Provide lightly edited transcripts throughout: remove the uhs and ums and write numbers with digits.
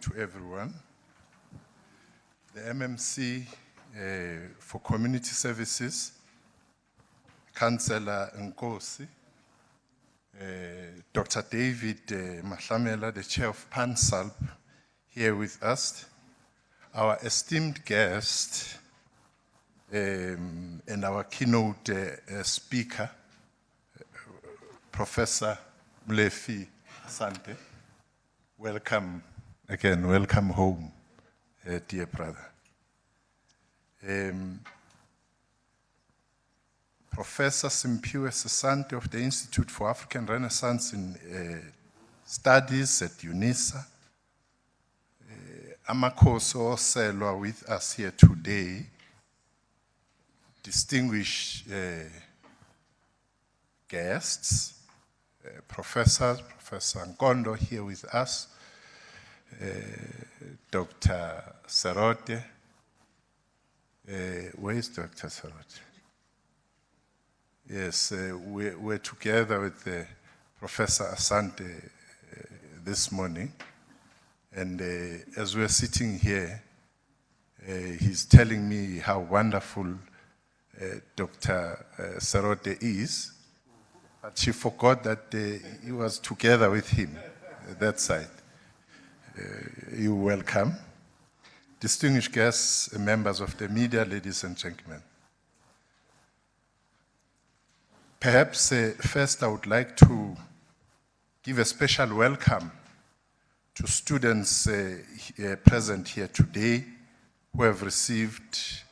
to everyone. The MMC for Community Services, Councillor Nkosi, Dr. David Mahlamela, the chair of PanSALB, here with us, our esteemed guest and our keynote speaker, Professor Molefi Asante. Welcome again, welcome home, dear brother. Professor Molefi Asante of the Institute for African Renaissance in Studies at UNISA. Amakoso Selwa with us here today. Distinguished guests, professors, Professor Nkondo here with us, Dr. Serote. Where is Dr. Serote? Yes, we're together with Professor Asante this morning, and as we're sitting here, he's telling me how wonderful Dr. Serote is, but she forgot that he was together with him at that side. You're welcome. Distinguished guests, members of the media, ladies and gentlemen. Perhaps first I would like to give a special welcome to students present here today who have received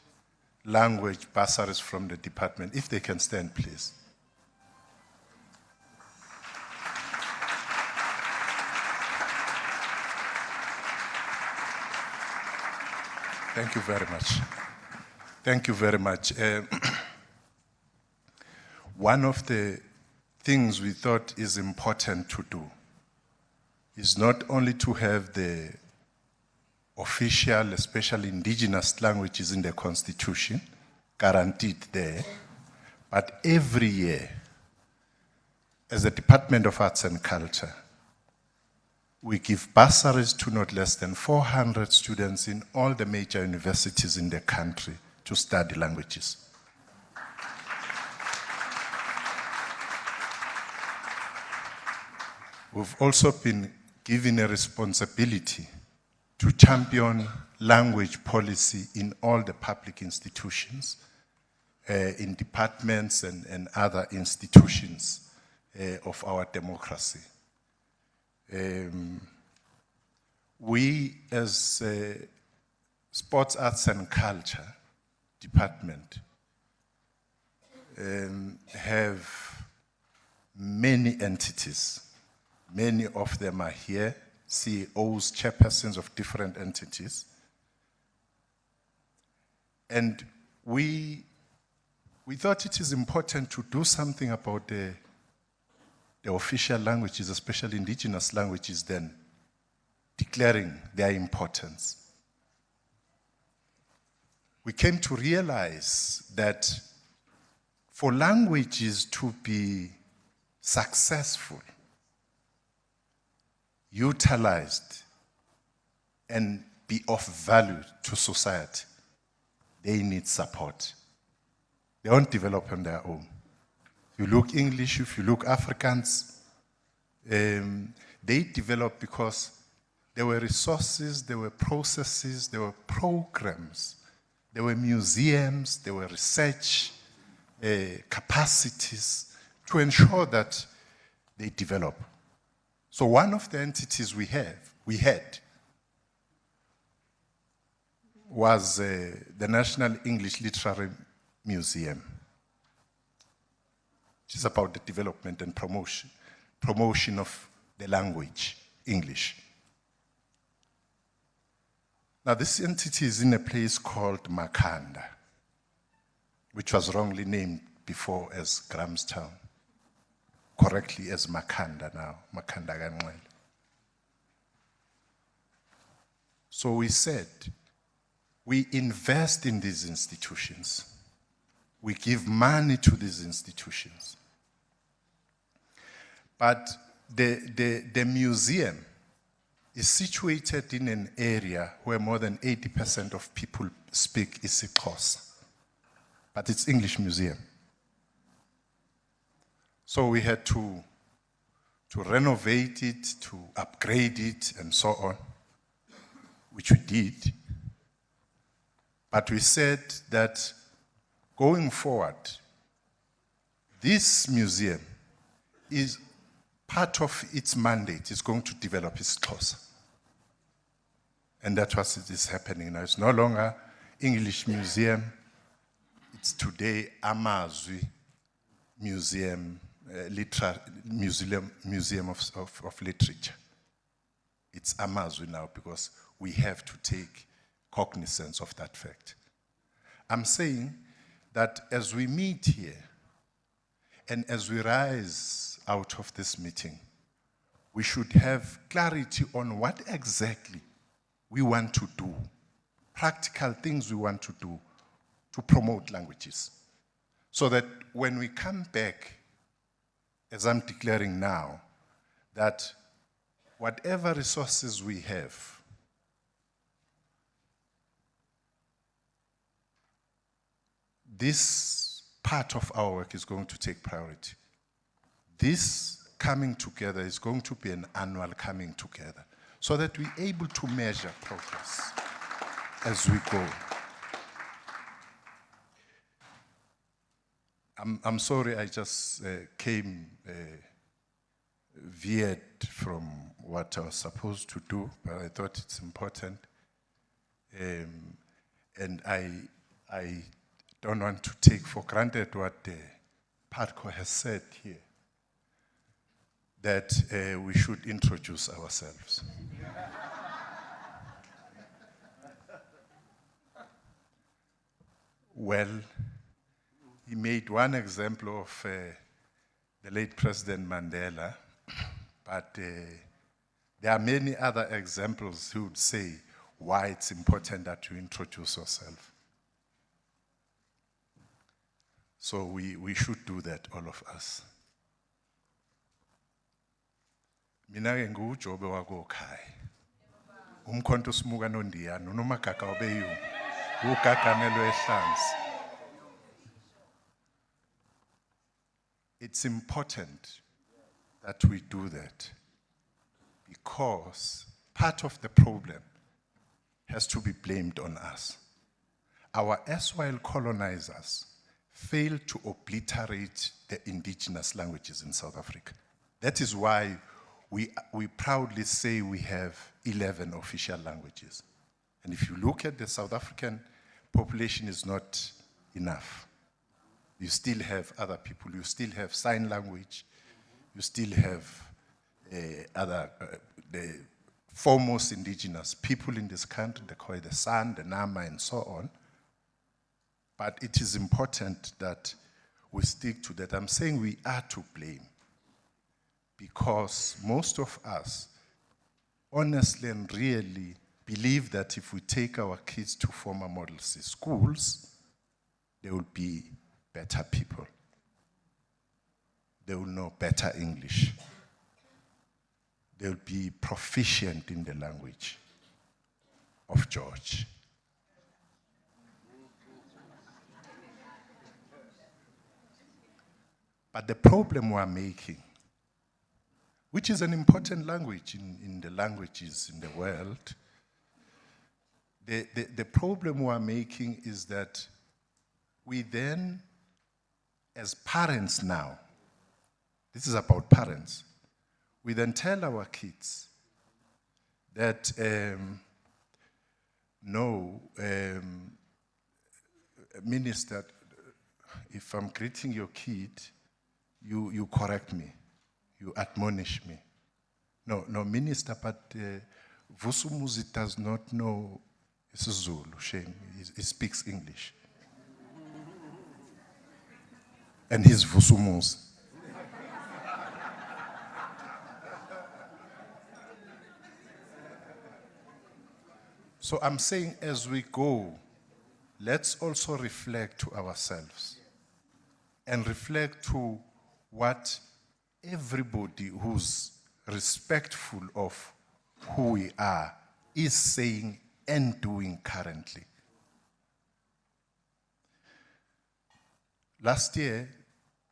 language bursaries from the department. If they can stand, please. Thank you very much. Thank you very much. One of the things we thought is important to do is not only to have the official, especially indigenous languages in the Constitution, guaranteed there, but every year, as the Department of Arts and Culture, we give bursaries to not less than 400 students in all the major universities in the country to study languages. We've also been given a responsibility to champion language policy in all the public institutions, in departments and other institutions of our democracy. We, as Sports, Arts and Culture Department, have many entities. Many of them are here, CEOs, chairpersons of different entities. And we thought it is important to do something about the official languages, especially indigenous languages, then declaring their importance. We came to realize that for languages to be successful, utilized, and be of value to society, they need support. They won't develop on their own. If you look English, if you look Afrikaans, they develop because there were resources, there were processes, there were programs, there were museums, there were research capacities to ensure that they develop. So one of the entities we had was the National English Literary Museum, which is about the development and promotion of the language, English. Now this entity is in a place called Makhanda, which was wrongly named before as Grahamstown, correctly as Makhanda now, Makhanda Ganwele. So we said, we invest in these institutions. We give money to these institutions. But the museum is situated in an area where more than 80% of people speak isiXhosa, but it's English museum. So we had to renovate it, to upgrade it, and so on, which we did. But we said that going forward, this museum is part of its mandate is going to develop isiXhosa. And that's what is happening now. It's no longer English museum. It's today Amazwi Museum, Museum of Literature. It's Amazwi now because we have to take cognizance of that fact. I'm saying that as we meet here and as we rise out of this meeting, we should have clarity on what exactly we want to do, practical things we want to do to promote languages. So that when we come back, as I'm declaring now, that whatever resources we have, this part of our work is going to take priority. This coming together is going to be an annual coming together so that we're able to measure progress as we go. I'm sorry I just came veered from what I was supposed to do, but I thought it's important. And I don't want to take for granted what Patco has said here, that we should introduce ourselves. Well, he made one example of the late President Mandela, but there are many other examples who would say why it's important that you introduce yourself. So we should do that, all of us. Mina ke nguJobe wakokhaya. Umkhonto simuka nondiyana unomagaka obeyu. Ugaganelwe ehlanzi. It's important that we do that because part of the problem has to be blamed on us. Our erstwhile colonizers failed to obliterate the indigenous languages in South Africa. That is why we proudly say we have 11 official languages. And if you look at the South African population, is not enough. You still have other people, you still have sign language, you still have the foremost indigenous people in this country, the Khoi, the San, the Nama, and so on. But it is important that we stick to that. I'm saying we are to blame because most of us honestly and really believe that if we take our kids to former Model C schools, they will be better people. They will know better English. They will be proficient in the language of George. But the problem we're making, which is an important language in the languages in the world, the problem we're making is that we then, as parents now, this is about parents, we then tell our kids that, minister, if I'm greeting your kid, you correct me, you admonish me. No, minister, but Vusumuzi does not know isiZulu, shame, he speaks English. And he's Vusumuzi. So I'm saying as we go, let's also reflect to ourselves and reflect to what everybody who's respectful of who we are, is saying and doing currently. Last year,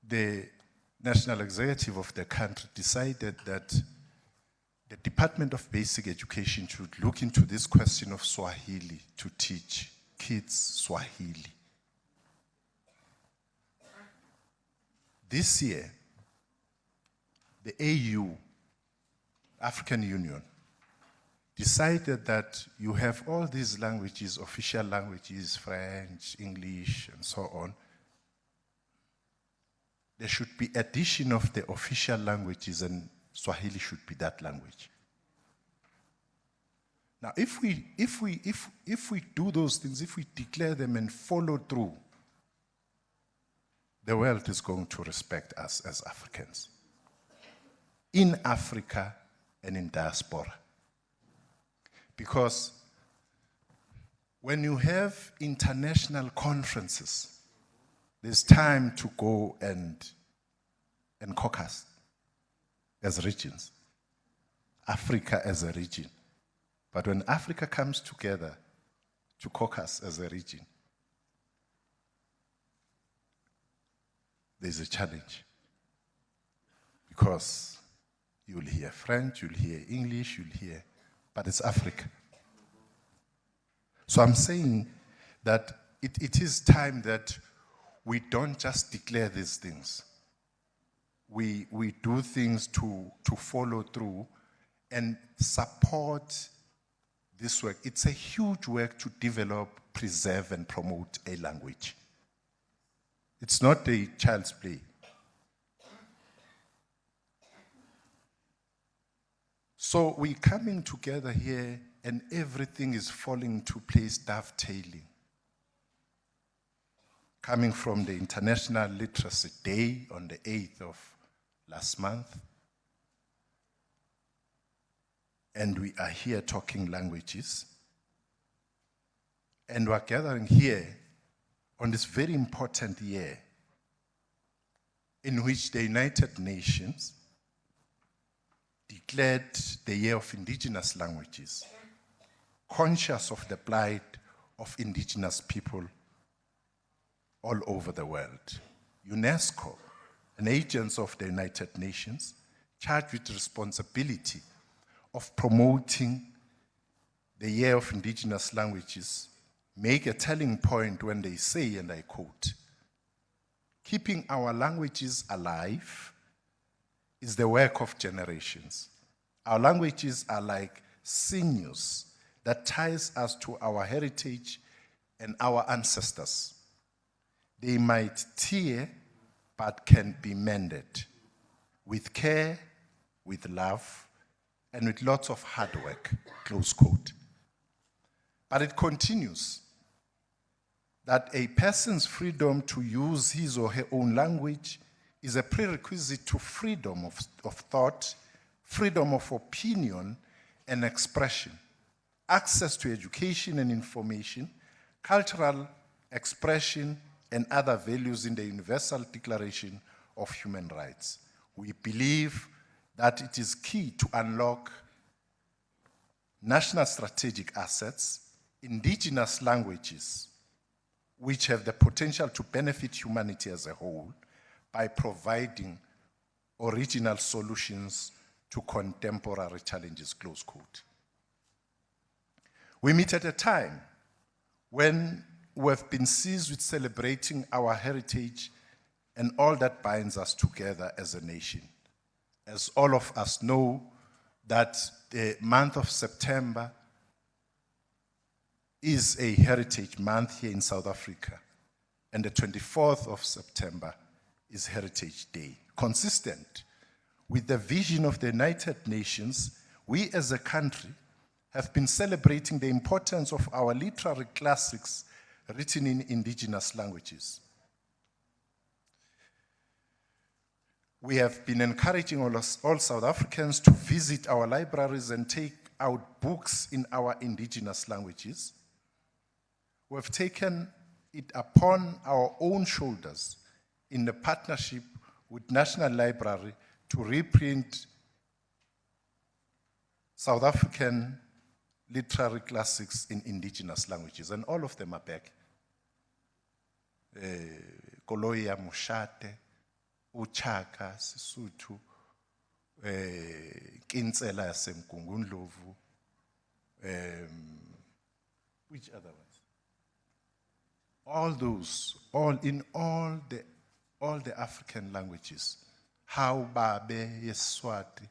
the national executive of the country decided that the Department of Basic Education should look into this question of Swahili to teach kids Swahili. This year, the AU, African Union, decided that you have all these languages, official languages, French, English, and so on. There should be addition of the official languages, and Swahili should be that language. Now, if we do those things, if we declare them and follow through, the world is going to respect us as Africans, in Africa and in diaspora. Because when you have international conferences, there's time to go and caucus as regions, Africa as a region. But when Africa comes together to caucus as a region, there's a challenge. Because you'll hear French, you'll hear English, you'll hear, but it's Africa. So I'm saying that it is time that we don't just declare these things. We do things to follow through and support this work. It's a huge work to develop, preserve, and promote a language. It's not a child's play. So we're coming together here and everything is falling into place, dovetailing. Coming from the International Literacy Day on the 8th of last month. And we are here talking languages. And we're gathering here on this very important year in which the United Nations declared the Year of Indigenous Languages, conscious of the plight of indigenous people all over the world. UNESCO, an agent of the United Nations, charged with the responsibility of promoting the Year of Indigenous Languages, make a telling point when they say, and I quote, "Keeping our languages alive is the work of generations. Our languages are like sinews that ties us to our heritage and our ancestors. They might tear, but can be mended with care, with love, and with lots of hard work," close quote. But it continues that a person's freedom to use his or her own language is a prerequisite to freedom of thought, freedom of opinion and expression, access to education and information, cultural expression, and other values in the Universal Declaration of Human Rights. We believe that it is key to unlock national strategic assets, indigenous languages, which have the potential to benefit humanity as a whole by providing original solutions to contemporary challenges, close quote. We meet at a time when we have been seized with celebrating our heritage and all that binds us together as a nation. As all of us know, that the month of September is a heritage month here in South Africa, and the 24th of September is Heritage Day. Consistent with the vision of the United Nations, we as a country have been celebrating the importance of our literary classics written in indigenous languages. We have been encouraging all South Africans to visit our libraries and take out books in our indigenous languages. We have taken it upon our own shoulders in the partnership with National Library to reprint South African literary classics in indigenous languages, and all of them are back. Koloya Mushate, Uchaka, Sisutu, Kinsela Semkungundlovu, which other ones? All those, all the African languages. How Babe Yeswati.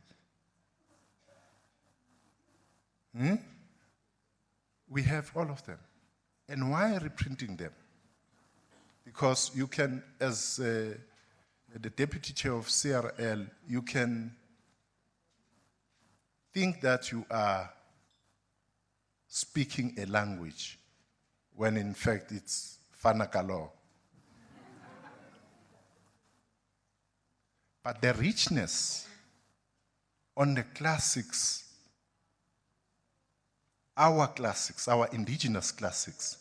We have all of them. And why reprinting them? Because you can, as the deputy chair of CRL, you can think that you are speaking a language when in fact it's Fanakalo. But the richness on the classics, our indigenous classics,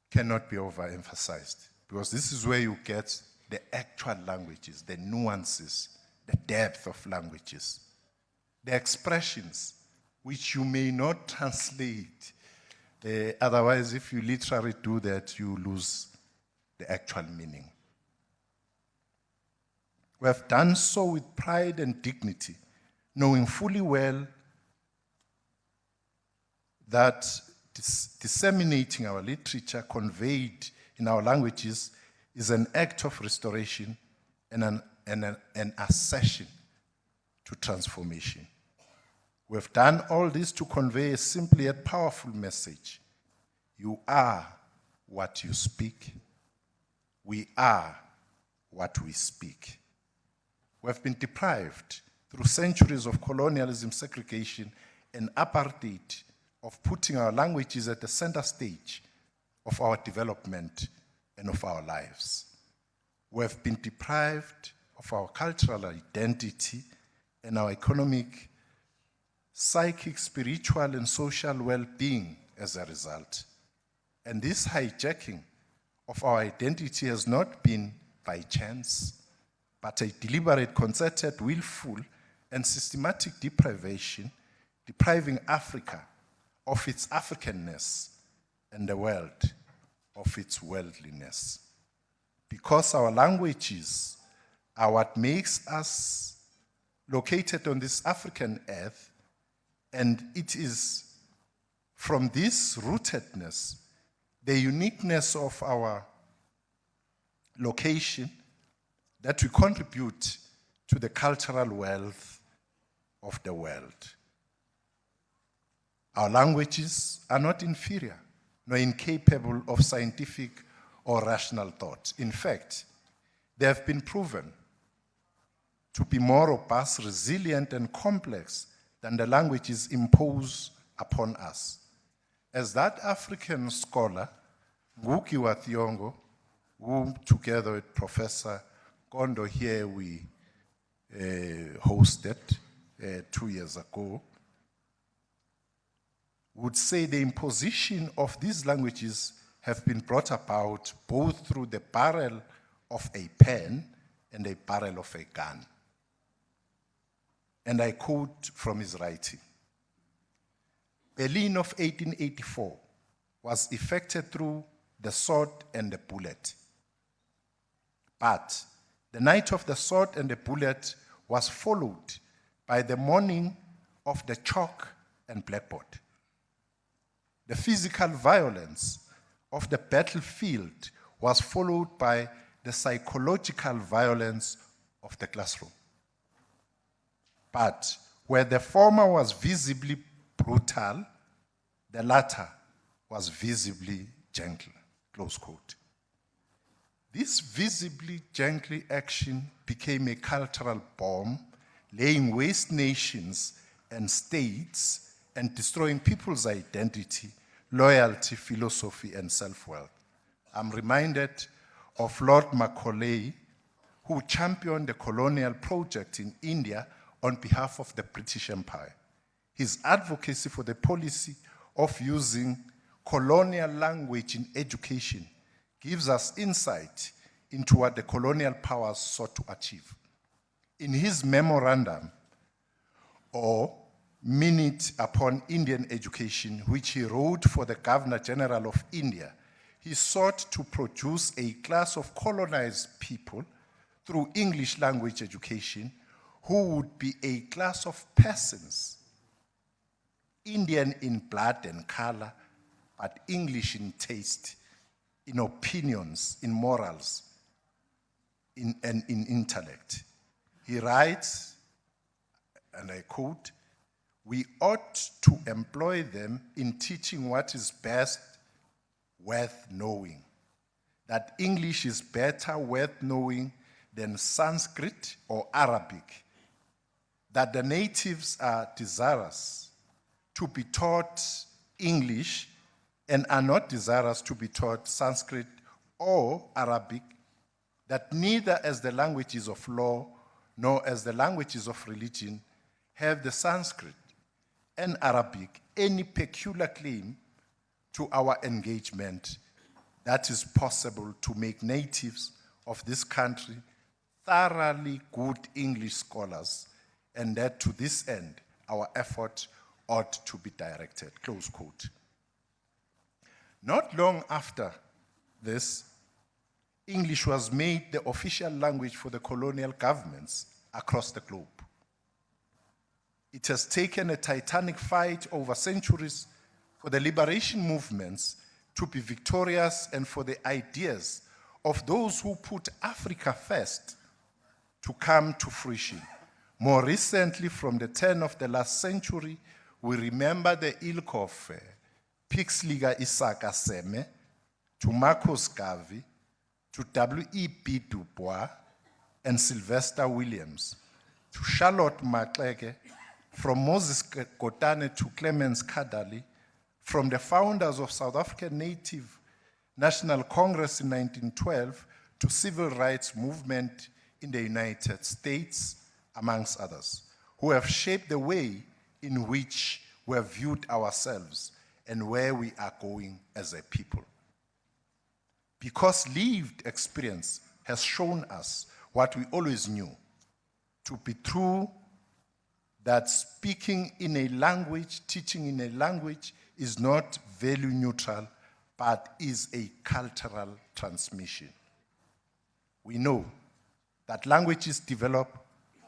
cannot be overemphasized, because this is where you get the actual languages, the nuances, the depth of languages, the expressions which you may not translate. Otherwise, if you literally do that, you lose the actual meaning. We have done so with pride and dignity, knowing fully well that disseminating our literature conveyed in our languages is an act of restoration and an accession to transformation. We have done all this to convey a simple yet powerful message. You are what you speak. We are what we speak. We have been deprived through centuries of colonialism, segregation, and apartheid of putting our languages at the center stage of our development and of our lives. We have been deprived of our cultural identity and our economic, psychic, spiritual, and social well-being as a result. And this hijacking of our identity has not been by chance, but a deliberate, concerted, willful, and systematic deprivation, depriving Africa of its Africanness and the world of its worldliness. Because our languages are what makes us located on this African earth, and it is from this rootedness, the uniqueness of our location, that we contribute to the cultural wealth of the world. Our languages are not inferior, nor incapable of scientific or rational thought. In fact, they have been proven to be more robust, resilient, and complex than the languages imposed upon us. As that African scholar, Ngugi wa Thiong'o, who together with Professor Kondo here we hosted 2 years ago, would say the imposition of these languages have been brought about both through the barrel of a pen and a barrel of a gun. And I quote from his writing: Berlin of 1884 was effected through the sword and the bullet. But the night of the sword and the bullet was followed by the morning of the chalk and blackboard. The physical violence of the battlefield was followed by the psychological violence of the classroom. But where the former was visibly brutal, the latter was visibly gentle, close quote. This visibly gentle action became a cultural bomb, laying waste nations and states and destroying people's identity, loyalty, philosophy, and self-worth. I'm reminded of Lord Macaulay, who championed the colonial project in India on behalf of the British Empire. His advocacy for the policy of using colonial language in education gives us insight into what the colonial powers sought to achieve. In his memorandum or minute upon Indian education, which he wrote for the Governor General of India, he sought to produce a class of colonized people through English language education who would be a class of persons, Indian in blood and color, but English in taste, in opinions, in morals, and in intellect. He writes, and I quote, "We ought to employ them in teaching what is best worth knowing. That English is better worth knowing than Sanskrit or Arabic. That the natives are desirous to be taught English and are not desirous to be taught Sanskrit or Arabic. That neither as the languages of law nor as the languages of religion have the Sanskrit and Arabic any peculiar claim to our engagement that is possible to make natives of this country thoroughly good English scholars, and that to this end our effort ought to be directed," close quote. Not long after this, English was made the official language for the colonial governments across the globe. It has taken a titanic fight over centuries for the liberation movements to be victorious and for the ideas of those who put Africa first to come to fruition. More recently, from the turn of the last century, we remember the ilk of Pixliga Isaka Seme, to Marcus Garvey, to W.E.B. Du Bois, and Sylvester Williams, to Charlotte Maxeke, from Moses Kotane to Clemens Kadali, from the founders of South African Native National Congress in 1912 to civil rights movement in the United States, amongst others, who have shaped the way in which we have viewed ourselves and where we are going as a people. Because lived experience has shown us what we always knew to be true, that speaking in a language, teaching in a language is not value neutral, but is a cultural transmission. We know that languages develop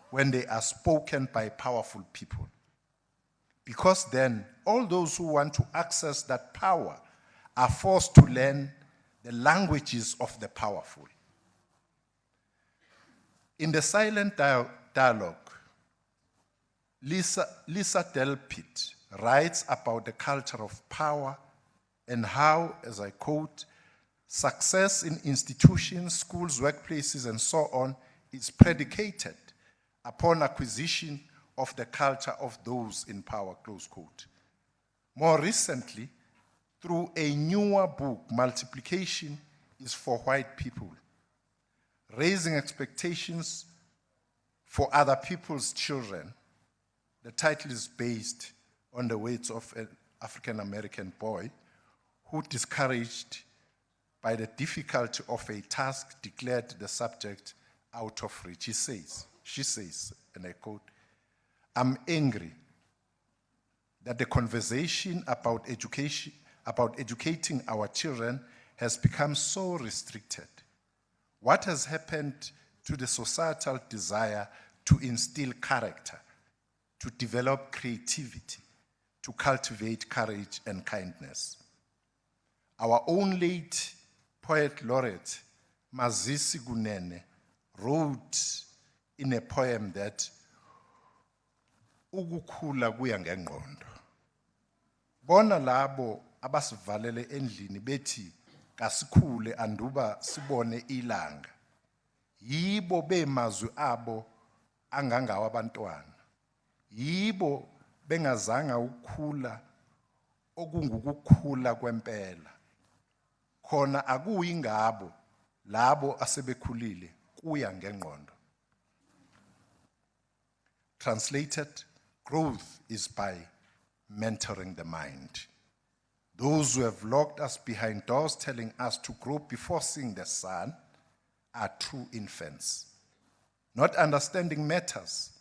when they are spoken by powerful people, because then all those who want to access that power are forced to learn the languages of the powerful. In the silent dialogue, Lisa Delpit writes about the culture of power and how, as I quote, "success in institutions, schools, workplaces, and so on is predicated upon acquisition of the culture of those in power," close quote. More recently, through a newer book, Multiplication is for White People, Raising Expectations for Other People's Children. The title is based on the words of an African-American boy who, discouraged by the difficulty of a task, declared the subject out of reach. She says, and I quote, "I'm angry that the conversation about educating our children has become so restricted. What has happened to the societal desire to instill character, to develop creativity, to cultivate courage and kindness?" Our own late poet laureate, Mazisi Gunene, wrote in a poem that ukukhula kuya ngengqondo. Bona labo abasivalele endlini bethi kasikhule anduba sibone ilanga. Yibo bemazwi abo angangawa abantwana. Yibo bengazanga ukukhula okungukukhula kwempela. Khona akuyi ngabo labo asebekhulile kuya ngengqondo. Translated, growth is by mentoring the mind. Those who have locked us behind doors telling us to grow before seeing the sun are true infants. Not understanding matters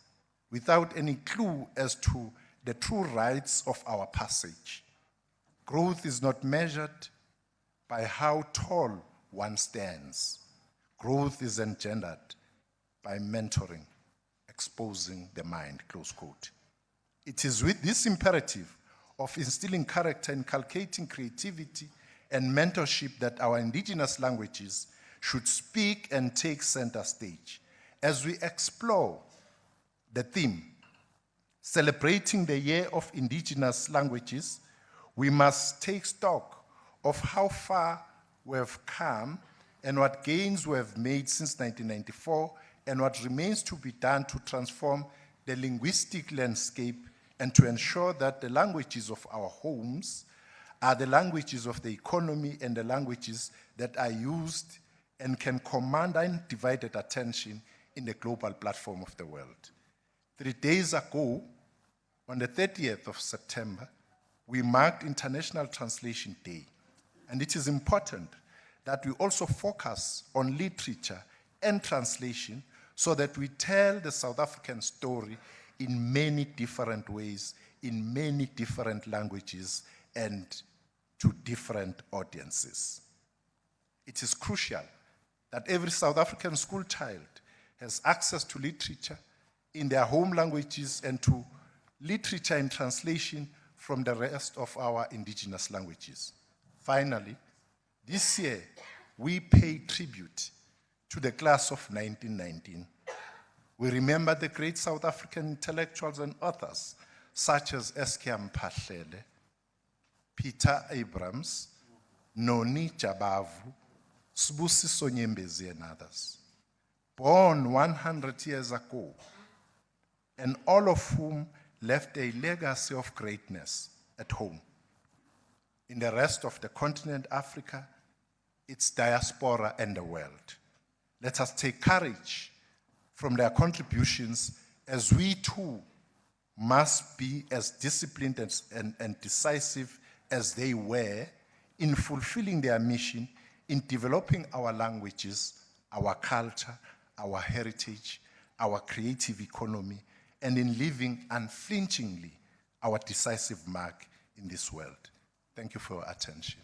without any clue as to the true rights of our passage. Growth is not measured by how tall one stands. Growth is engendered by mentoring, exposing the mind, close quote. It is with this imperative of instilling character, inculcating creativity and mentorship that our indigenous languages should speak and take center stage. As we explore the theme, celebrating the Year of Indigenous Languages, we must take stock of how far we have come and what gains we have made since 1994 and what remains to be done to transform the linguistic landscape and to ensure that the languages of our homes are the languages of the economy and the languages that are used and can command undivided attention in the global platform of the world. 3 days ago, on the 30th of September, we marked International Translation Day. And it is important that we also focus on literature and translation so that we tell the South African story in many different ways, in many different languages, and to different audiences. It is crucial that every South African school child has access to literature in their home languages and to literature and translation from the rest of our indigenous languages. Finally, this year, we pay tribute to the class of 1919. We remember the great South African intellectuals and authors, such as S.K. Mphahlele, Peter Abrams, Noni Jabavu, Sibusiso Nyembezi, and others. Born 100 years ago, and all of whom left a legacy of greatness at home. In the rest of the continent, Africa, its diaspora, and the world. Let us take courage from their contributions as we too must be as disciplined and decisive as they were in fulfilling their mission in developing our languages, our culture, our heritage, our creative economy, and in leaving unflinchingly our decisive mark in this world. Thank you for your attention.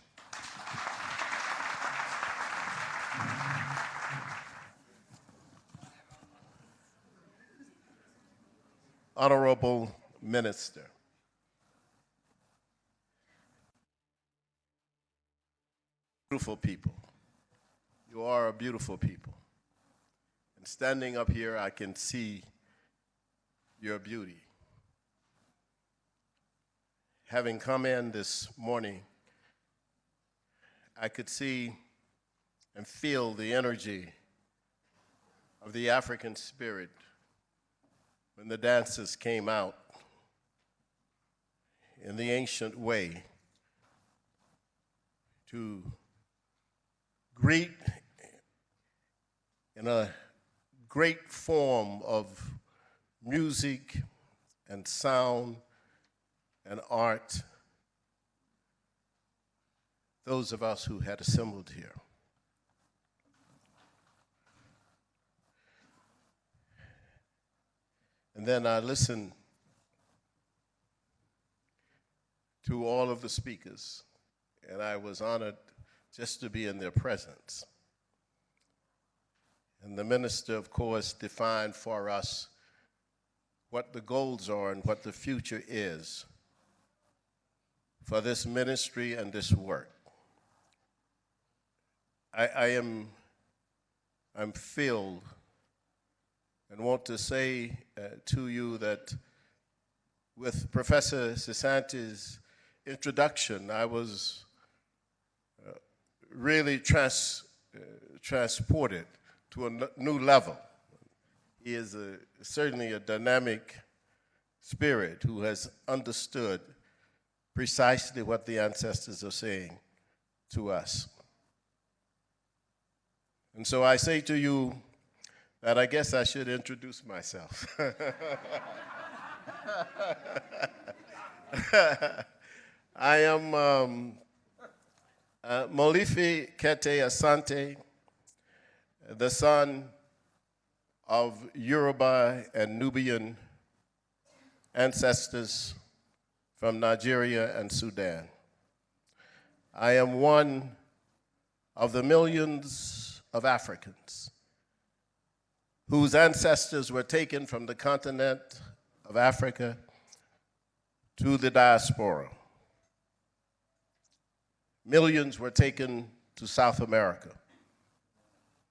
Honorable Minister, beautiful people. You are a beautiful people. And standing up here, I can see your beauty. Having come in this morning, I could see and feel the energy of the African spirit when the dancers came out in the ancient way to greet in a great form of music and sound and art those of us who had assembled here. And then I listened to all of the speakers, and I was honored just to be in their presence. And the minister, of course, defined for us what the goals are and what the future is for this ministry and this work. I'm filled and want to say to you that with Professor Asante's introduction, I was really transported to a new level. He is certainly a dynamic spirit who has understood precisely what the ancestors are saying to us. And so I say to you that I guess I should introduce myself. I am Molefi Kete Asante, the son of Yoruba and Nubian ancestors from Nigeria and Sudan. I am one of the millions of Africans whose ancestors were taken from the continent of Africa to the diaspora. Millions were taken to South America.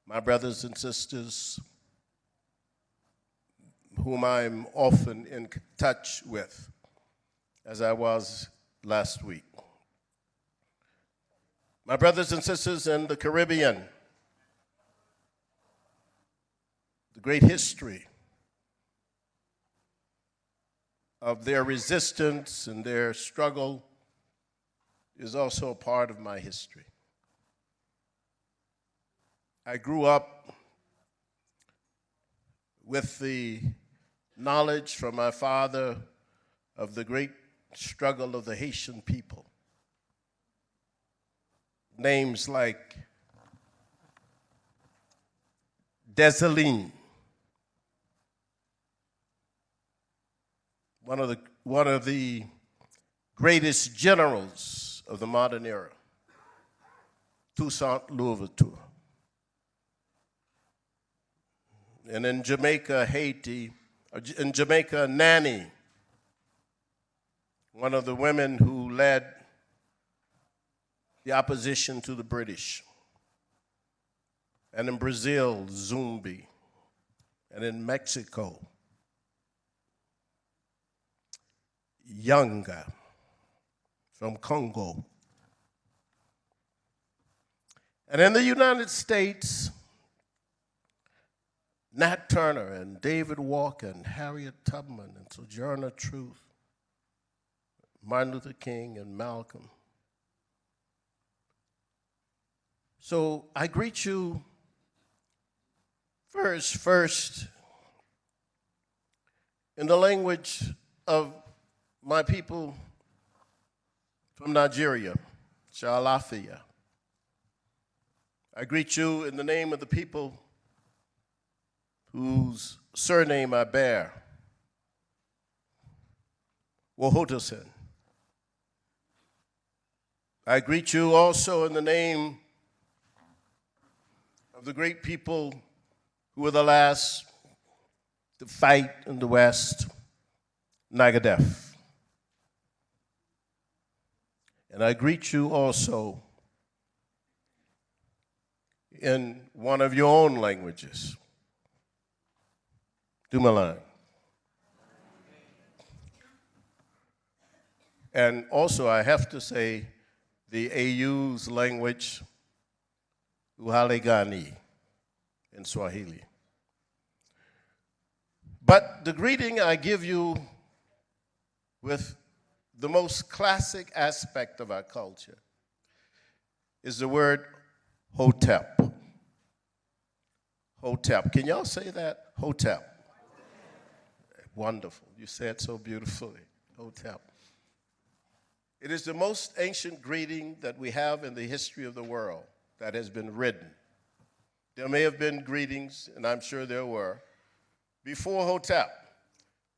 My brothers and sisters, whom I'm often in touch with, as I was last week. My brothers and sisters in the Caribbean, the great history of their resistance and their struggle is also a part of my history. I grew up with the knowledge from my father of the great struggle of the Haitian people. Names like Dessalines, one of the greatest generals of the modern era, Toussaint Louverture. And in Jamaica, Nanny, one of the women who led the opposition to the British. And in Brazil, Zumbi. And in Mexico, Yanga from Congo. And in the United States, Nat Turner and David Walker and Harriet Tubman and Sojourner Truth, Martin Luther King and Malcolm. So I greet you first in the language of my people from Nigeria, Shalafia. I greet you in the name of the people whose surname I bear, Wohotosen. I greet you also in the name of the great people who were the last to fight in the West, Nagadef. And I greet you also in one of your own languages, Dumoulin. And also, I have to say, the AU's language, Uhalegani, in Swahili. But the greeting I give you with the most classic aspect of our culture is the word Hotep. Hotep. Can y'all say that? Hotep. Wonderful. You said so beautifully. Hotep. It is the most ancient greeting that we have in the history of the world that has been written. There may have been greetings, and I'm sure there were, before Hotep.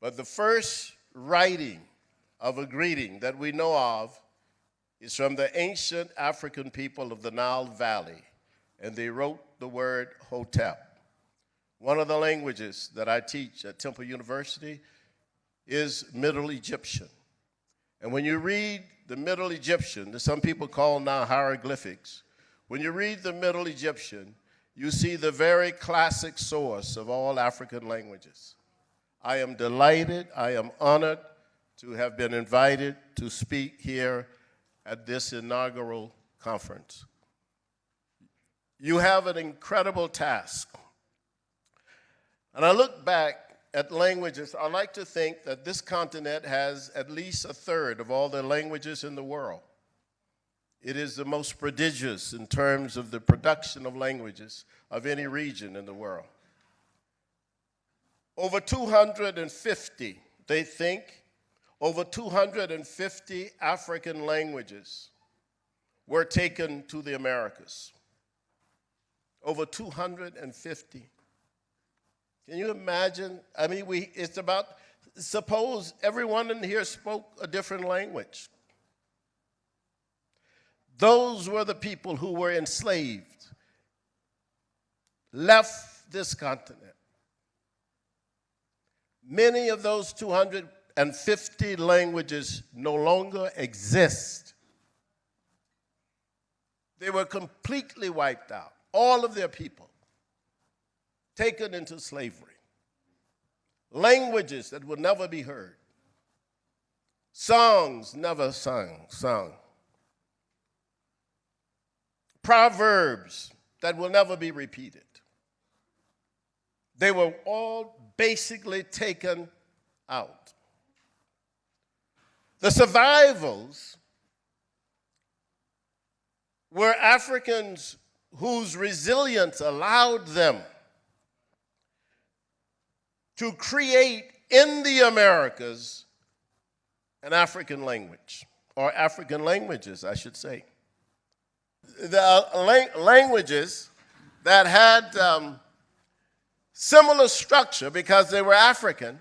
But the first writing of a greeting that we know of is from the ancient African people of the Nile Valley, and they wrote the word Hotep. One of the languages that I teach at Temple University is Middle Egyptian. And when you read the Middle Egyptian, that some people call now hieroglyphics, when you read the Middle Egyptian, you see the very classic source of all African languages. I am delighted, I am honored to have been invited to speak here at this inaugural conference. You have an incredible task. And I look back at languages, I like to think that this continent has at least a third of all the languages in the world. It is the most prodigious in terms of the production of languages of any region in the world. Over 250, they think, over 250 African languages were taken to the Americas. Over 250. Can you imagine? I mean, it's about, suppose everyone in here spoke a different language. Those were the people who were enslaved, left this continent. Many of those 250 languages no longer exist. They were completely wiped out. All of their people taken into slavery. Languages that would never be heard. Songs never sung. Proverbs that will never be repeated. They were all basically taken out. The survivals were Africans whose resilience allowed them to create in the Americas an African language, or African languages, I should say. The languages that had similar structure because they were African,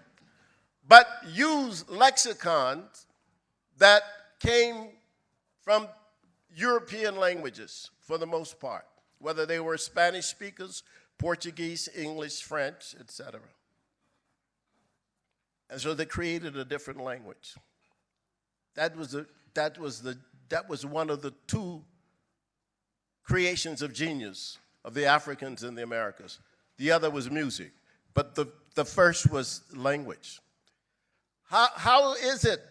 but used lexicons that came from European languages for the most part, whether they were Spanish speakers, Portuguese, English, French, etc. And so they created a different language. That was one of the two creations of genius of the Africans in the Americas. The other was music, but the first was language. How is it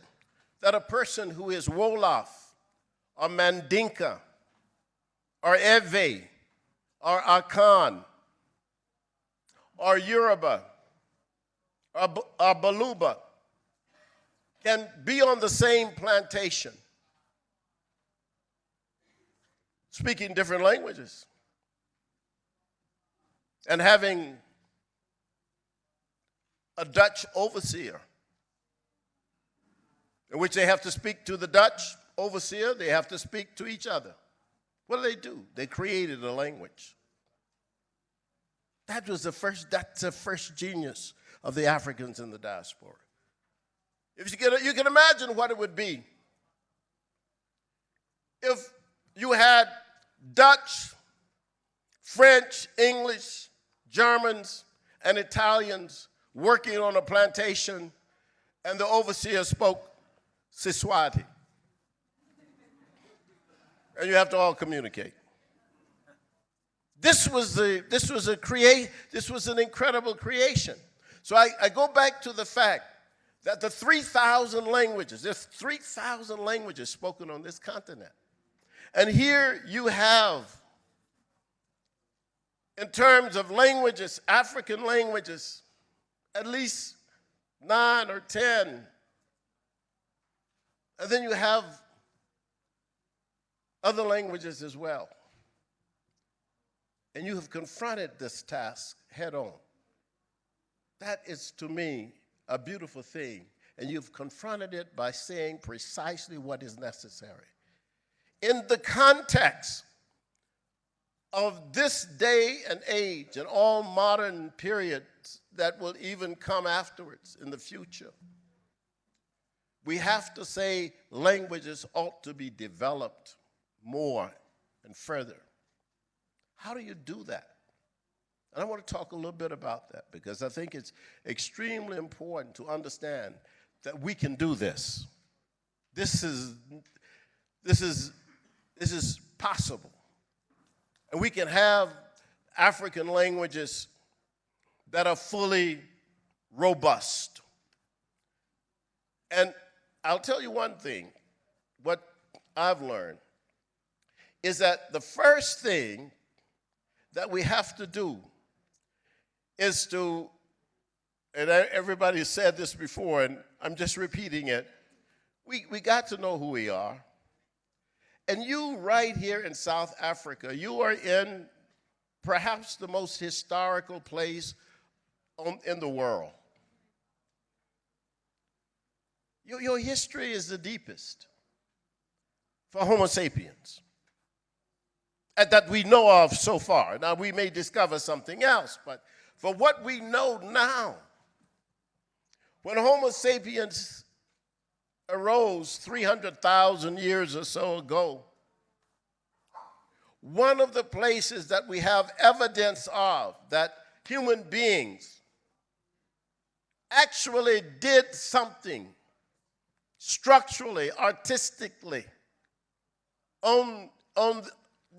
that a person who is Wolof or Mandinka or Ewe or Akan or Yoruba or Baluba can be on the same plantation speaking different languages and having a Dutch overseer in which they have to speak to the Dutch overseer, they have to speak to each other. What do? They created a language. That's the first genius of the Africans in the diaspora. If you can imagine what it would be if you had Dutch, French, English, Germans, and Italians working on a plantation, and the overseer spoke Siswati. And you have to all communicate. This was an incredible creation. So I go back to the fact that the 3,000 languages, there's 3,000 languages spoken on this continent. And here you have, in terms of languages, African languages, at least 9 or 10. And then you have other languages as well. And you have confronted this task head on. That is, to me, a beautiful thing. And you've confronted it by saying precisely what is necessary. In the context of this day and age and all modern periods that will even come afterwards in the future, we have to say languages ought to be developed more and further. How do you do that? And I want to talk a little bit about that because I think it's extremely important to understand that we can do this. This is possible. And we can have African languages that are fully robust. And I'll tell you one thing, what I've learned is that the first thing that we have to do is to, and everybody has said this before, and I'm just repeating it, we got to know who we are. And you right here in South Africa, you are in perhaps the most historical place in the world. Your history is the deepest for Homo sapiens that we know of so far. Now, we may discover something else, but for what we know now. When Homo sapiens arose 300,000 years or so ago, one of the places that we have evidence of that human beings actually did something structurally, artistically,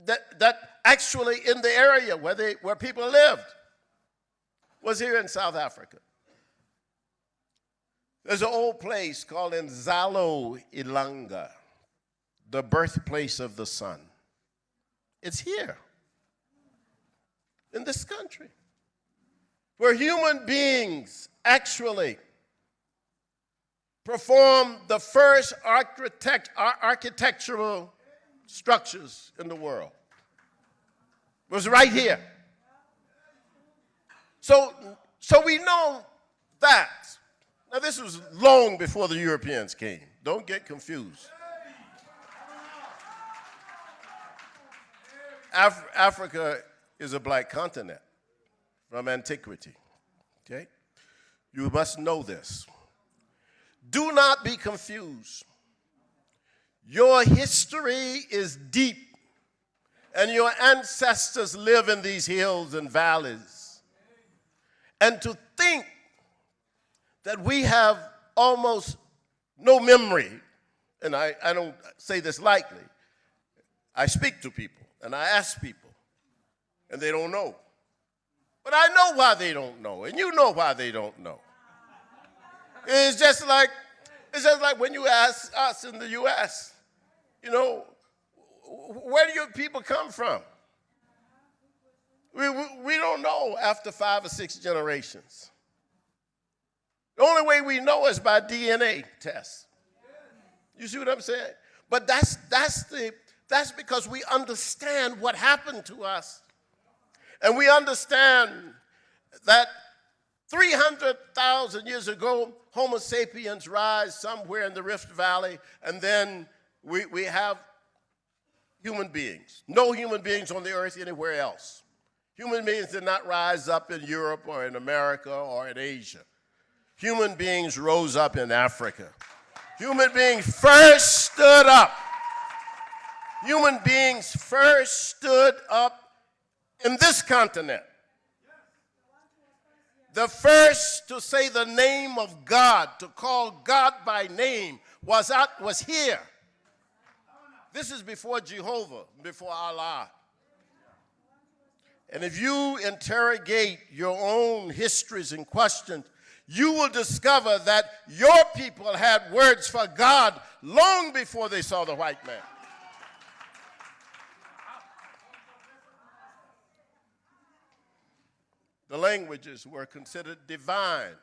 that actually in the area where people lived was here in South Africa. There's an old place called Nzalo Ilanga, the birthplace of the sun. It's here, in this country, where human beings actually performed the first architectural structures in the world. It was right here. So we know that. Now, this was long before the Europeans came. Don't get confused. Africa is a black continent from antiquity, okay? You must know this. Do not be confused. Your history is deep, and your ancestors live in these hills and valleys. And to think that we have almost no memory, and I don't say this lightly. I speak to people, and I ask people, and they don't know. But I know why they don't know, and you know why they don't know. It's just like when you ask us in the U.S., you know, where do your people come from? We don't know after 5 or 6 generations. The only way we know is by DNA tests. You see what I'm saying? But that's because we understand what happened to us. And we understand that 300,000 years ago, Homo sapiens rise somewhere in the Rift Valley, and then we have human beings. No human beings on the earth anywhere else. Human beings did not rise up in Europe or in America or in Asia. Human beings rose up in Africa. Human beings first stood up. Human beings first stood up in this continent. The first to say the name of God, to call God by name, was here. This is before Jehovah, before Allah. And if you interrogate your own histories and questions, you will discover that your people had words for God long before they saw the white man. The languages were considered divine.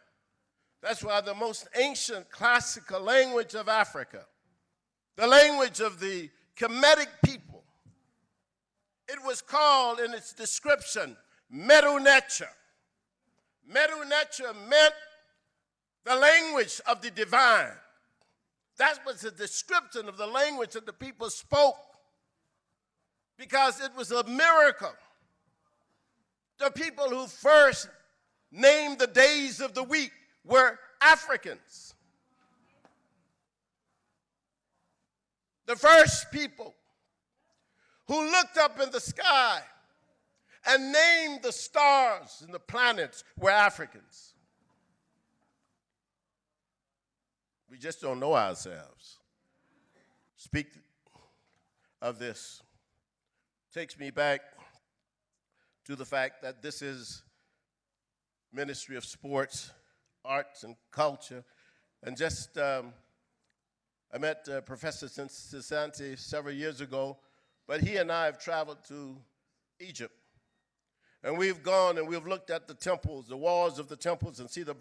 That's why the most ancient classical language of Africa, the language of the Kemetic people, it was called in its description Merunecha. Merunecha meant the language of the divine. That was the description of the language that the people spoke, because it was a miracle. The people who first named the days of the week were Africans. The first people who looked up in the sky and named the stars and the planets were Africans. We just don't know ourselves. Speak of this takes me back to the fact that this is Ministry of Sports, Arts, and Culture. And just, I met Professor Asante several years ago, but he and I have traveled to Egypt. And we've gone and we've looked at the temples, the walls of the temples, and see the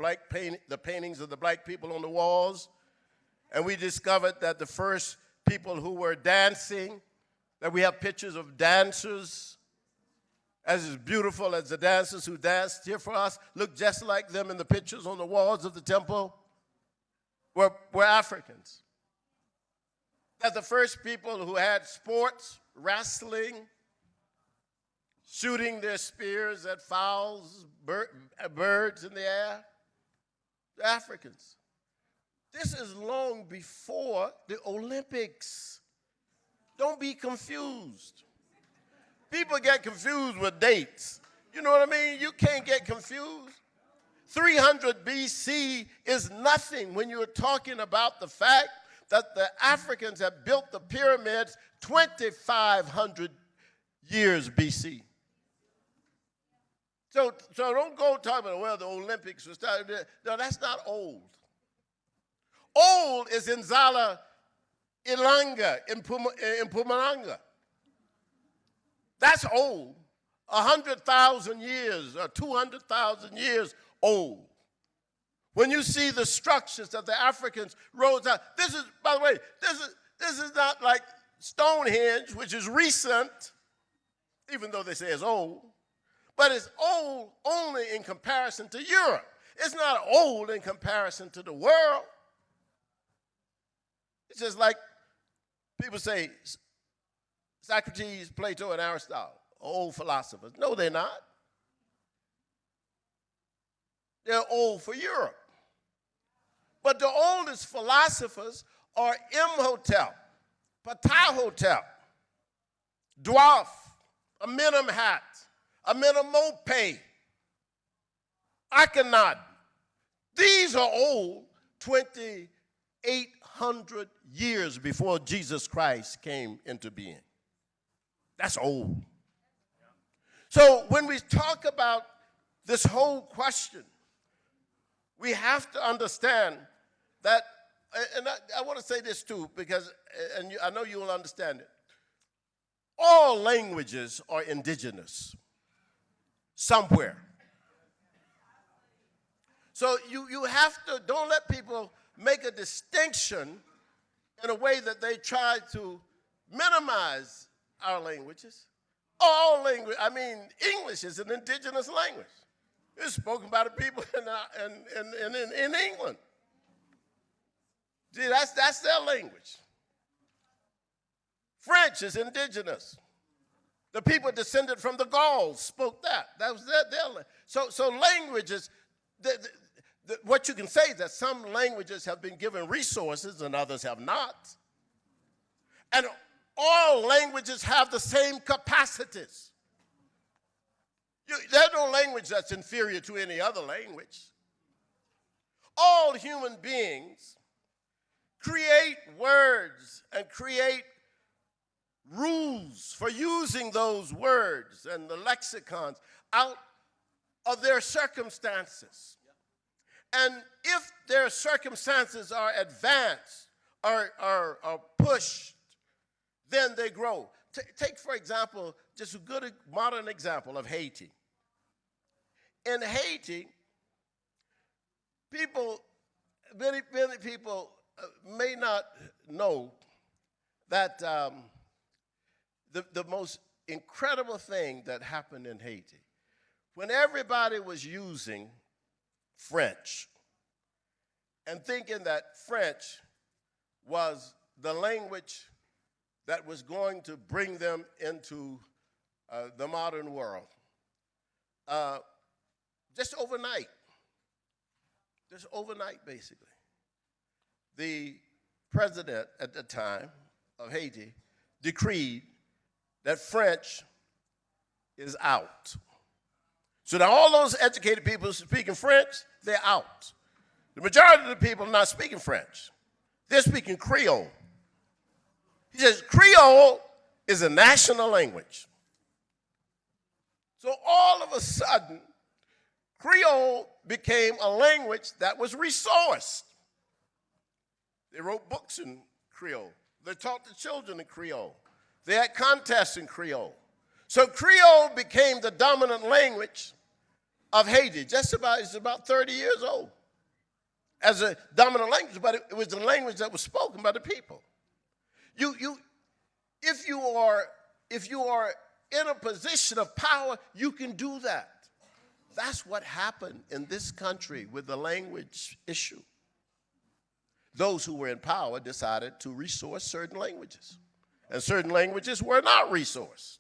paintings of the black people on the walls. And we discovered that the first people who were dancing, that we have pictures of dancers, as beautiful as the dancers who danced here for us, look just like them in the pictures on the walls of the temple, were Africans. That the first people who had sports, wrestling, shooting their spears at fowls, birds in the air. The Africans. This is long before the Olympics. Don't be confused. People get confused with dates. You know what I mean? You can't get confused. 300 BC is nothing when you're talking about the fact that the Africans have built the pyramids 2,500 years BC. So don't go talking about, well, the Olympics were started. No, that's not old. Old is in Zala Ilanga, in Mpumalanga. That's old. 100,000 years or 200,000 years old. When you see the structures that the Africans wrote out, this is, by the way, this is not like Stonehenge, which is recent, even though they say it's old, but it's old only in comparison to Europe. It's not old in comparison to the world. It's just like people say Socrates, Plato, and Aristotle, old philosophers. No, they're not. They're old for Europe. But the oldest philosophers are Imhotep, Ptahotep, Dwarf, Amenemhat, Amenemope, Akhenaten. These are old, 2,800 years before Jesus Christ came into being. That's old. So when we talk about this whole question, we have to understand that, and I want to say this too, because, and I know you will understand it. All languages are indigenous somewhere. So you have to, don't let people make a distinction in a way that they try to minimize our languages. All language, I mean, English is an indigenous language. It's spoken by the people in England. See, that's their language. French is indigenous. The people descended from the Gauls spoke that. That was their language. So languages, what you can say is that some languages have been given resources and others have not. And all languages have the same capacities. There's no language that's inferior to any other language. All human beings create words and create rules for using those words and the lexicons out of their circumstances. And if their circumstances are advanced or pushed, then they grow. Take, for example, just a good modern example of Haiti. In Haiti, many people may not know that the most incredible thing that happened in Haiti, when everybody was using French and thinking that French was the language that was going to bring them into the modern world. Just overnight, basically, the president at the time of Haiti decreed that French is out. So now all those educated people speaking French, they're out. The majority of the people are not speaking French. They're speaking Creole. He says Creole is a national language. So all of a sudden, Creole became a language that was resourced. They wrote books in Creole. They taught the children in Creole. They had contests in Creole. So Creole became the dominant language of Haiti. It's about 30 years old as a dominant language, but it was the language that was spoken by the people. If you are in a position of power, you can do that. That's what happened in this country with the language issue. Those who were in power decided to resource certain languages, and certain languages were not resourced.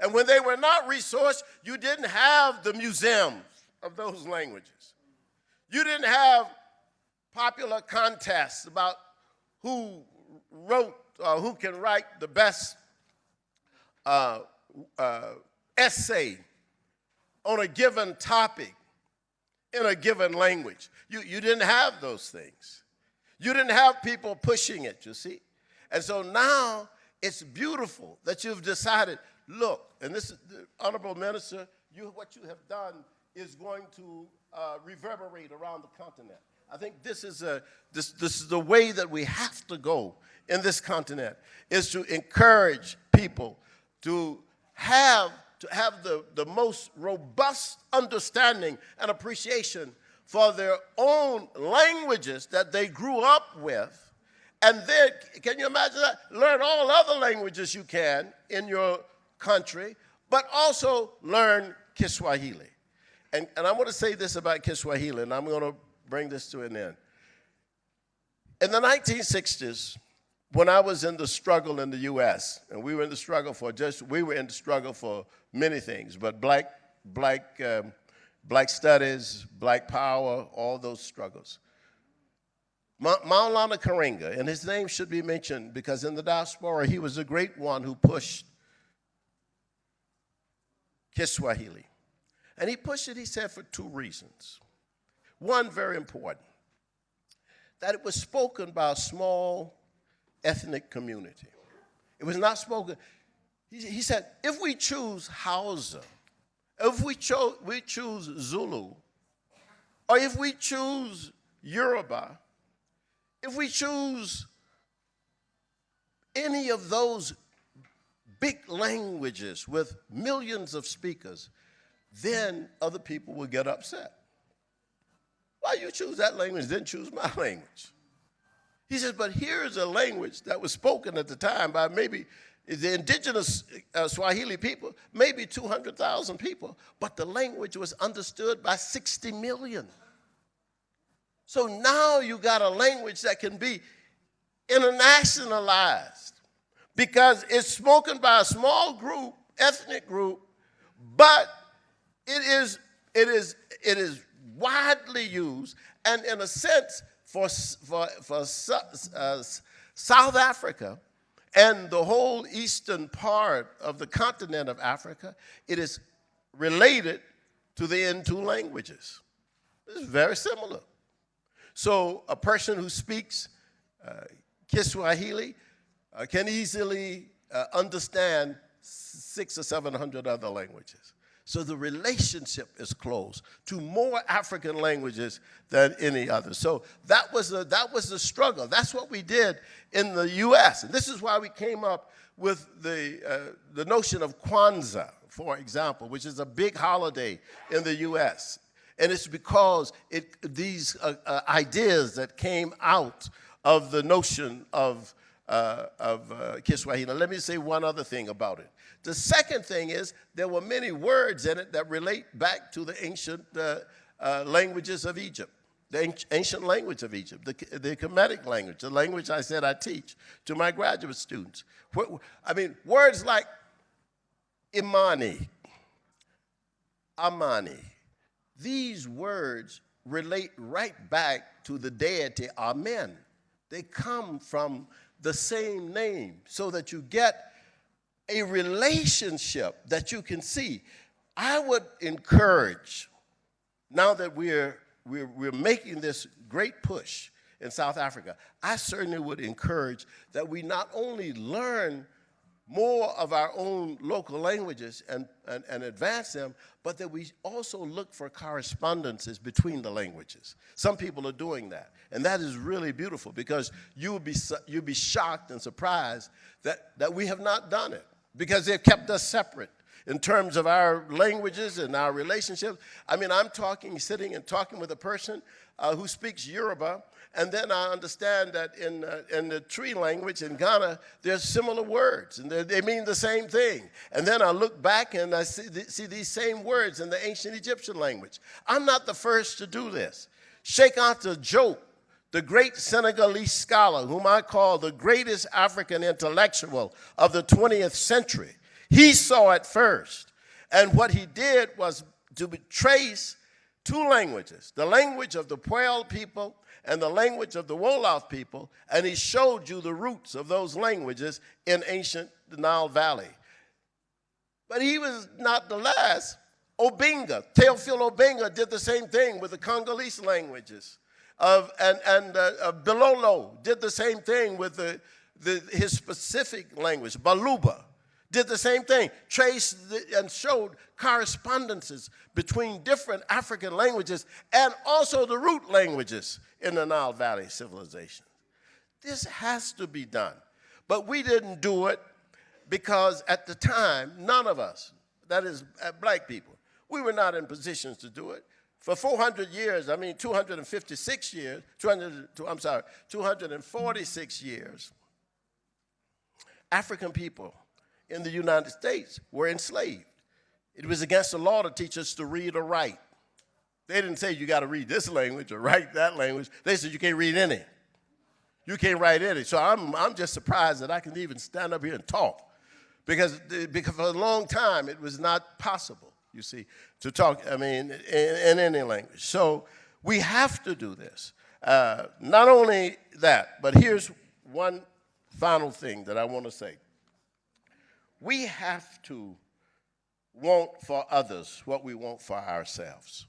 And when they were not resourced, you didn't have the museums of those languages. You didn't have popular contests about who wrote or who can write the best essay on a given topic in a given language. You didn't have those things. You didn't have people pushing it, you see. And so now it's beautiful that you've decided, look, and this is the Honorable Minister, what you have done is going to reverberate around the continent. I think this is the way that we have to go in this continent, is to encourage people to have the most robust understanding and appreciation for their own languages that they grew up with. And then, can you imagine that? Learn all other languages you can in your country, but also learn Kiswahili. And I want to say this about Kiswahili, and I'm going to bring this to an end. In the 1960s, when I was in the struggle in the U.S., and we were in the struggle for many things, but black studies, black power, all those struggles. Maulana Karenga, and his name should be mentioned because in the diaspora, he was a great one who pushed Kiswahili. And he pushed it, he said, for two reasons. One, very important, that it was spoken by a small ethnic community. It was not spoken. He said, if we choose Hausa, if we choose Zulu, or if we choose Yoruba, if we choose any of those big languages with millions of speakers, then other people will get upset. Why you choose that language, then choose my language? He says, but here's a language that was spoken at the time by maybe the indigenous Swahili people, maybe 200,000 people, but the language was understood by 60 million. So now you got a language that can be internationalized because it's spoken by a small group, ethnic group, but it is widely used, and in a sense, for South Africa and the whole eastern part of the continent of Africa, it is related to the N2 languages. It's very similar. So a person who speaks Kiswahili can easily understand 600 or 700 other languages. So the relationship is close to more African languages than any other. So that was the struggle. That's what we did in the U.S. And this is why we came up with the notion of Kwanzaa, for example, which is a big holiday in the U.S. And it's because these ideas that came out of the notion of Kiswahili. Now, let me say one other thing about it. The second thing is there were many words in it that relate back to the ancient languages of Egypt, the ancient language of Egypt, the Kemetic language, the language I said I teach to my graduate students. I mean, words like Imani, Amani, these words relate right back to the deity Amen. They come from the same name so that you get a relationship that you can see. I would encourage, now that we're making this great push in South Africa, I certainly would encourage that we not only learn more of our own local languages and advance them, but that we also look for correspondences between the languages. Some people are doing that, and that is really beautiful because you'll be shocked and surprised that we have not done it because they've kept us separate in terms of our languages and our relationships. I mean, I'm sitting and talking with a person who speaks Yoruba, and then I understand that in the tree language in Ghana, there's similar words, and they mean the same thing. And then I look back and I see these same words in the ancient Egyptian language. I'm not the first to do this. Sheikh Anta Diop, the great Senegalese scholar, whom I call the greatest African intellectual of the 20th century, He saw it first. And what he did was to trace two languages, the language of the Pueblo people and the language of the Wolof people, and he showed you the roots of those languages in ancient Nile Valley. But he was not the last. Obinga, Teofilo Obinga did the same thing with the Congolese languages. Bilolo did the same thing with his specific language. Baluba did the same thing, traced and showed correspondences between different African languages and also the root languages in the Nile Valley civilization. This has to be done. But we didn't do it because at the time, none of us, that is black people, we were not in positions to do it. For 400 years, 256 years, 246 years, African people in the United States were enslaved. It was against the law to teach us to read or write. They didn't say you got to read this language or write that language. They said you can't read any. You can't write any. So I'm just surprised that I can even stand up here and talk because for a long time it was not possible, you see, to talk, in any language. So we have to do this. Not only that, but here's one final thing that I want to say. We have to want for others what we want for ourselves.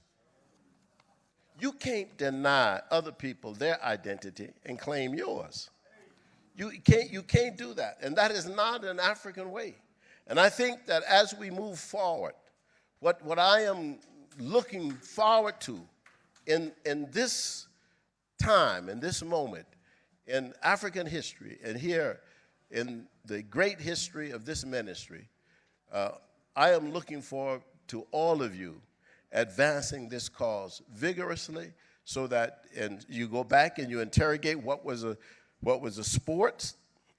You can't deny other people their identity and claim yours. You can't do that, and that is not an African way. And I think that as we move forward, what I am looking forward to in this time, in this moment, in African history, and here in the great history of this ministry, I am looking forward to all of you advancing this cause vigorously so that and you go back and you interrogate what was the sports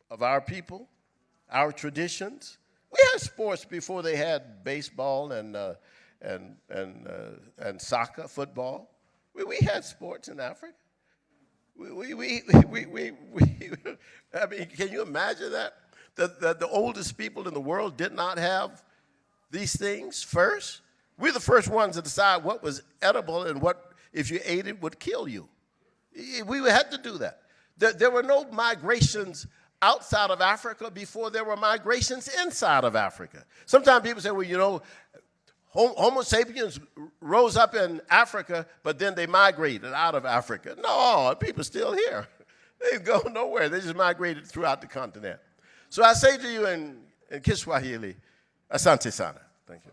of our people, our traditions. We had sports before they had baseball and soccer, football. We had sports in Africa. Can you imagine that? That the oldest people in the world did not have these things first? We're the first ones to decide what was edible and what, if you ate it, would kill you. We had to do that. There were no migrations outside of Africa before there were migrations inside of Africa. Sometimes people say, well, Homo sapiens rose up in Africa, but then they migrated out of Africa. No, people are still here. They go nowhere. They just migrated throughout the continent. So I say to you in Kiswahili, Asante sana. Thank you.